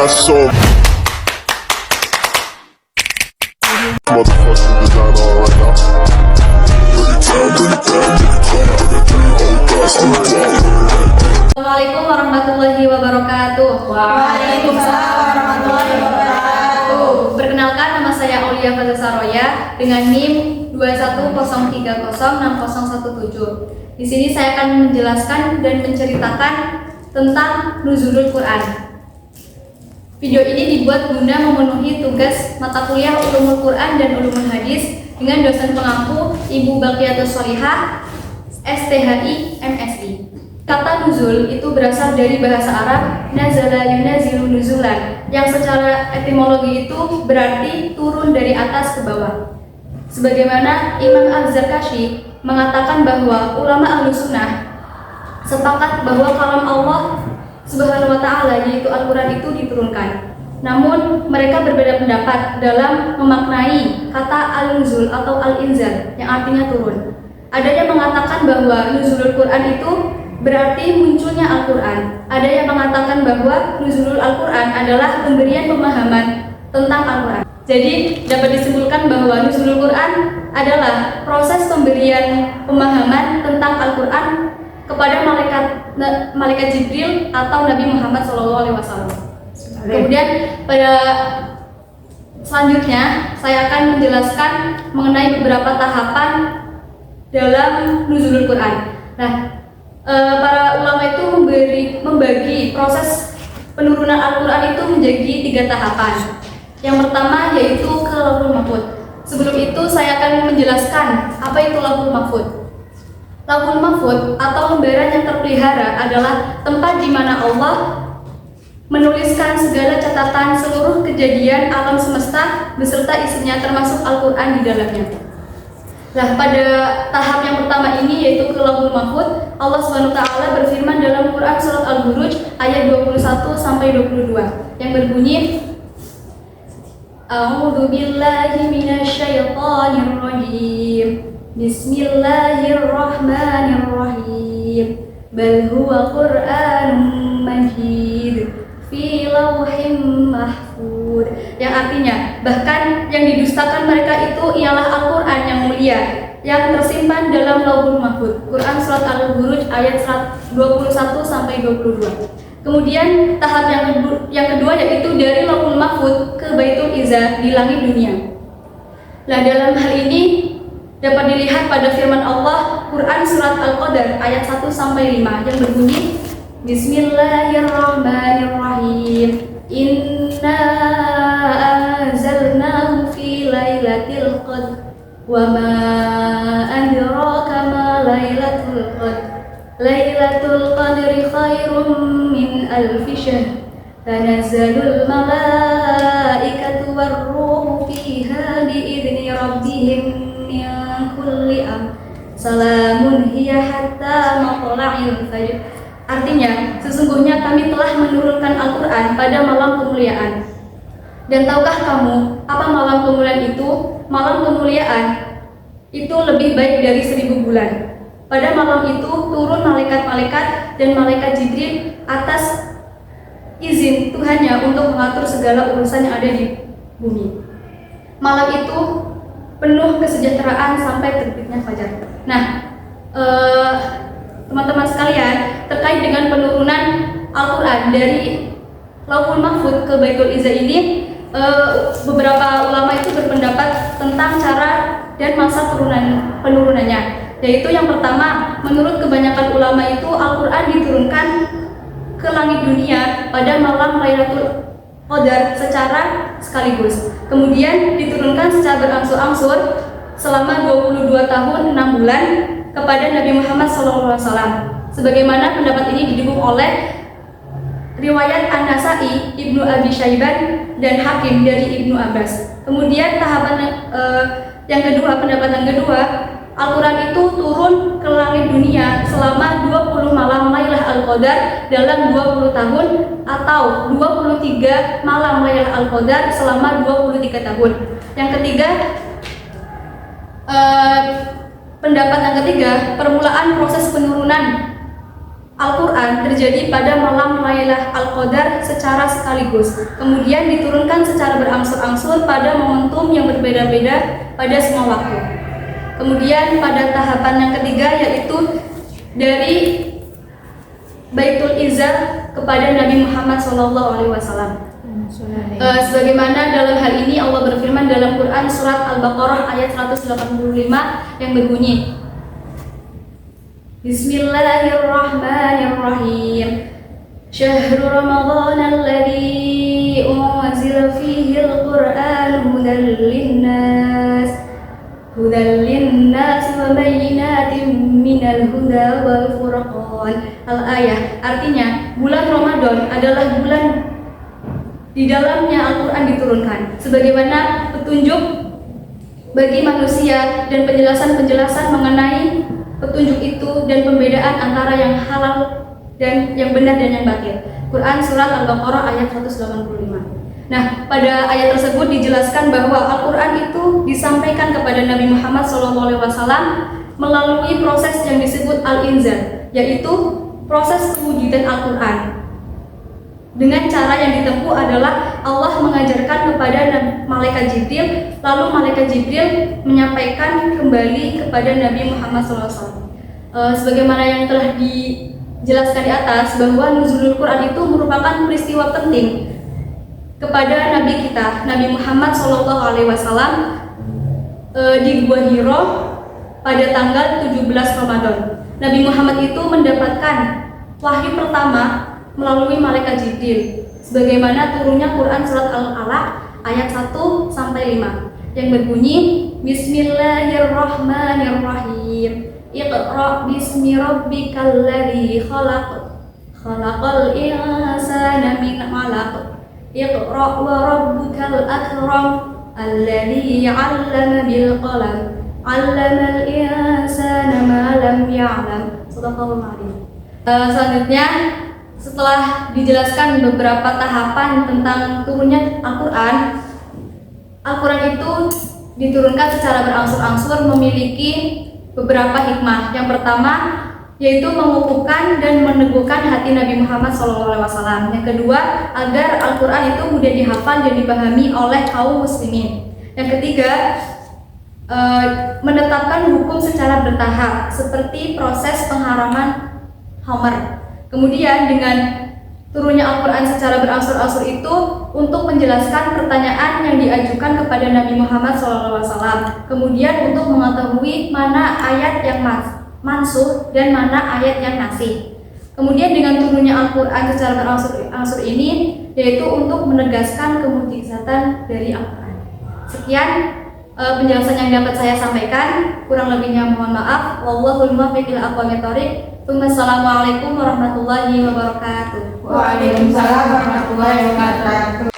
Picasso. Motherfucking designer right now. Assalamualaikum warahmatullahi wabarakatuh. Waalaikumsalam warahmatullahi wabarakatuh. Perkenalkan, nama saya Aulia Fatasaroya dengan NIM 210306017. Di sini saya akan menjelaskan dan menceritakan tentang nuzulul Quran. Video ini dibuat guna memenuhi tugas mata kuliah Ulumul Quran dan Ulumul Hadis dengan dosen pengampu Ibu Baqiyatus Sholihah, STHI, MSI. Kata nuzul itu berasal dari bahasa Arab nazala yunazilu nuzulan, yang secara etimologi itu berarti turun dari atas ke bawah. Sebagaimana Imam Az-Zarkashi mengatakan bahwa ulama Ahlussunnah sepakat bahwa kalam Allah Subhanahu wa Ta'ala, yaitu Al-Quran, itu diturunkan. Namun mereka berbeda pendapat dalam memaknai kata al-nuzul atau al-inzal yang artinya turun. Ada yang mengatakan bahwa nuzulul Quran itu berarti munculnya Al-Quran. Ada yang mengatakan bahwa nuzulul Al-Quran adalah pemberian pemahaman tentang Al-Quran. Jadi dapat disimpulkan bahwa nuzulul Quran adalah proses pemberian pemahaman tentang Al-Quran kepada malaikat Jibril atau Nabi Muhammad SAW. Kemudian pada selanjutnya saya akan menjelaskan mengenai beberapa tahapan dalam nuzulul Quran. Nah, para ulama itu membagi proses penurunan Al-Quran itu menjadi 3 tahapan. Yang pertama yaitu ke Lauhul Mahfuz. Sebelum itu saya akan menjelaskan apa itu Lauhul Mahfuz. Lauhul Mahfuz atau lembaran yang terpelihara adalah tempat di mana Allah menuliskan segala catatan seluruh kejadian alam semesta beserta isinya termasuk Al-Quran di dalamnya. Nah, pada tahap yang pertama ini yaitu ke Lauhul Mahfuz, Allah Subhanahu wa Ta'ala berfirman dalam Quran surat Al-Buruj ayat 21 sampai 22 yang berbunyi, A'udzu billahi minasyaitonir rajim. Bismillahirrahmanirrahim. Bal huwa Qur'anun Majid fi lauhim mahfuz. Yang artinya, bahkan yang didustakan mereka itu ialah Al-Quran yang mulia yang tersimpan dalam Lauhul Mahfuz. Quran surat Al-Buruj ayat 21 sampai 22. Kemudian tahap yang kedua yaitu dari Lauhul Mahfuz ke Baitul Izzah di langit dunia. Nah, dalam hal ini dapat dilihat pada firman Allah Quran surat Al-Qadar ayat 1 sampai 5 yang berbunyi, Bismillahirrahmanirrahim. Inna anzalnahu fi lailatul qadr wa ma adraka ma lailatul qadr. Lailatul qadri khairum min alfi syahr. Tanazzalul malaikatu warruhu fiha biidzni rabbihim min kulli amr. Salamun hiya hatta matla'il fajr. Artinya, sesungguhnya kami telah menurunkan Al-Quran pada malam kemuliaan. Dan tahukah kamu apa malam kemuliaan itu? Malam kemuliaan itu lebih baik dari 1000 bulan. Pada malam itu turun malaikat-malaikat dan malaikat Jibril atas izin Tuhannya untuk mengatur segala urusan yang ada di bumi. Malam itu penuh kesejahteraan sampai terbitnya fajar. Nah, teman-teman sekalian, terkait dengan penurunan Al-Quran dari Lauhul Mahfuz ke Baitul Izzah ini, beberapa ulama itu berpendapat tentang cara dan masa penurunannya. Yaitu yang pertama, menurut kebanyakan ulama itu Al-Quran diturunkan ke langit dunia pada malam Lailatul Qadar secara sekaligus. Kemudian diturunkan secara berangsur-angsur selama 22 tahun 6 bulan kepada Nabi Muhammad SAW. Sebagaimana pendapat ini didukung oleh riwayat An-Nasa'i, Ibnu Abi Syaiban, dan Hakim dari Ibnu Abbas. Kemudian tahapan yang kedua, pendapat yang kedua, Al-Quran itu turun ke langit dunia selama 20 malam Lailah Al-Qadar dalam 20 tahun atau 23 malam Lailah Al-Qadar selama 23 tahun. Yang ketiga, pendapat yang ketiga, permulaan proses penurunan Al-Quran terjadi pada malam Lailatul Qadar secara sekaligus, kemudian diturunkan secara berangsur-angsur pada momentum yang berbeda-beda pada semua waktu. Kemudian pada tahapan yang ketiga yaitu dari Baitul Izzah kepada Nabi Muhammad SAW. Sebagaimana dalam hal ini Allah berfirman dalam Quran surat Al-Baqarah ayat 185 yang berbunyi, Bismillahirrahmanirrahim. Syahrul Ramadan alladzi unzila fihi al-Qur'an hudan linnas wa bayyinatin minal huda wal furqan. Al-ayah, artinya bulan Ramadan adalah bulan di dalamnya Al-Quran diturunkan sebagaimana petunjuk bagi manusia dan penjelasan-penjelasan mengenai petunjuk itu dan pembedaan antara yang halal dan yang benar dan yang batil. Quran surat Al-Baqarah ayat 185. Nah, pada ayat tersebut dijelaskan bahwa Al-Quran itu disampaikan kepada Nabi Muhammad SAW melalui proses yang disebut Al-Inzal, yaitu proses kewujudan Al-Quran. Dengan cara yang ditempuh adalah Allah mengajarkan kepada Malaikat Jibril, lalu Malaikat Jibril menyampaikan kembali kepada Nabi Muhammad SAW. Sebagaimana yang telah dijelaskan di atas, bahwa nuzulul Quran itu merupakan peristiwa penting kepada Nabi kita, Nabi Muhammad SAW, di Gua Hiro pada tanggal 17 Ramadan. Nabi Muhammad itu mendapatkan wahyu pertama melalui Malaikat Jibril, sebagaimana turunnya Quran surat Al-Alaq ayat 1 sampai 5 yang berbunyi Bismillahirrahmanirrahim. Iqra bismi rabbikal ladzi khalaq. Khalaqal insana min 'alaq. Iqra wa rabbukal akram alladzi 'allama bil qalam. 'Allamal insana ma lam ya'lam. Shadaqallahu adzim. Selanjutnya, setelah dijelaskan beberapa tahapan tentang turunnya Al-Quran, Al-Quran itu diturunkan secara berangsur-angsur memiliki beberapa hikmah. Yang pertama yaitu mengukuhkan dan meneguhkan hati Nabi Muhammad SAW. Yang kedua, agar Al-Quran itu mudah dihafal dan dipahami oleh kaum muslimin. Yang ketiga, menetapkan hukum secara bertahap seperti proses pengharaman khamar. Kemudian dengan turunnya Al-Quran secara berangsur-angsur itu untuk menjelaskan pertanyaan yang diajukan kepada Nabi Muhammad SAW. Kemudian untuk mengetahui mana ayat yang mansuh dan mana ayat yang nasih. Kemudian dengan turunnya Al-Quran secara berangsur-angsur ini yaitu untuk menegaskan kemukjizatan dari Al-Quran. Sekian penjelasan yang dapat saya sampaikan. Kurang lebihnya mohon maaf. Wallahul muwaffiq ila aqwamit thoriq. Wassalamualaikum warahmatullahi wabarakatuh. Waalaikumsalam warahmatullahi wabarakatuh.